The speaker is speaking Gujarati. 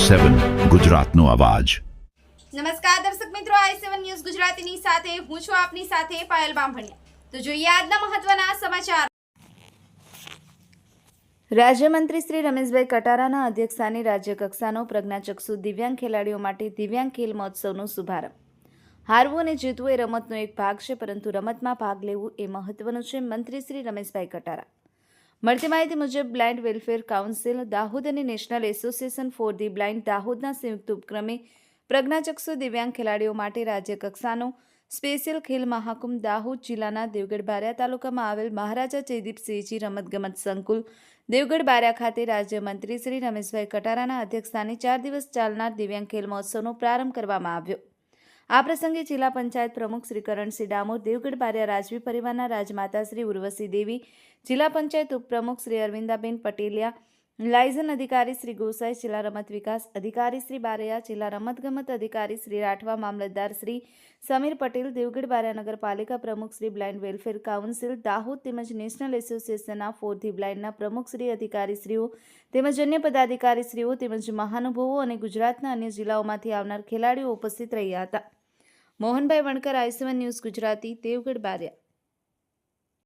i7 ગુજરાતનો અવાજ। નમસ્કાર દર્શક મિત્રો, i7 ન્યૂઝ ગુજરાતીની સાથે હું છું આપની સાથે પાયલ બામભણિયા। તો જોઈએ આજના મહત્વના સમાચાર। રાજ્યમંત્રી શ્રી રમેશભાઈ કટારાના અધ્યક્ષસ્થાને રાજ્યકક્ષાનો પ્રજ્ઞાચક્ષુ દિવ્યાંગ ખેલાડીઓ માટે દિવ્યાંગ ખેલ મહોત્સવનો શુભારંભ। હારવું અને જીતવું એ રમતનો એક ભાગ છે, પરંતુ રમતમાં ભાગ લેવું એ મહત્વનું છે। મંત્રી શ્રી રમેશભાઈ કટારા। મળતી માહિતી મુજબ બ્લાઇન્ડ વેલફેર કાઉન્સિલ દાહોદ અને national association for the blind દાહોદના સંયુક્ત ઉપક્રમે પ્રજ્ઞાચક્ષુ દિવ્યાંગ ખેલાડીઓ માટે રાજ્યકક્ષાનો સ્પેશિયલ ખેલ મહાકુંભ દાહોદ જિલ્લાના દેવગઢ બારિયા તાલુકામાં આવેલ મહારાજા જયદીપસિંહજી રમતગમત સંકુલ દેવગઢ બારિયા ખાતે રાજ્યમંત્રી શ્રી રમેશભાઈ કટારાના અધ્યક્ષસ્થાને 4 દિવસ ચાલનાર દિવ્યાંગ ખેલ મહોત્સવનો પ્રારંભ કરવામાં આવ્યો। આ પ્રસંગે જિલ્લા પંચાયત પ્રમુખ શ્રી કરણસિંહ ડામોર, દેવગઢ બારિયા રાજવી પરિવારના રાજમાતા શ્રી ઉર્વશી દેવી, જિલ્લા પંચાયત ઉપપ્રમુખ શ્રી અરવિંદાબેન પટેલિયા, લાયઝન અધિકારી શ્રી ગોસાઈ, જિલ્લા રમત વિકાસ અધિકારી શ્રી બારૈયા, જિલ્લા રમતગમત અધિકારી શ્રી રાઠવા, મામલતદાર શ્રી સમીર પટેલ, દેવગઢ બારિયા નગરપાલિકા પ્રમુખ Shri blind welfare council Dahod તેમજ નેશનલ એસોસિએશનના ફોર ધી બ્લાઇન્ડના પ્રમુખ શ્રી અધિકારીશ્રીઓ તેમજ અન્ય પદાધિકારીશ્રીઓ તેમજ મહાનુભાવો અને ગુજરાતના અન્ય જિલ્લાઓમાંથી આવનાર ખેલાડીઓ ઉપસ્થિત રહ્યા હતા। Mohanbhai Vankar, i7 news Gujarati, Devgadh Bariya.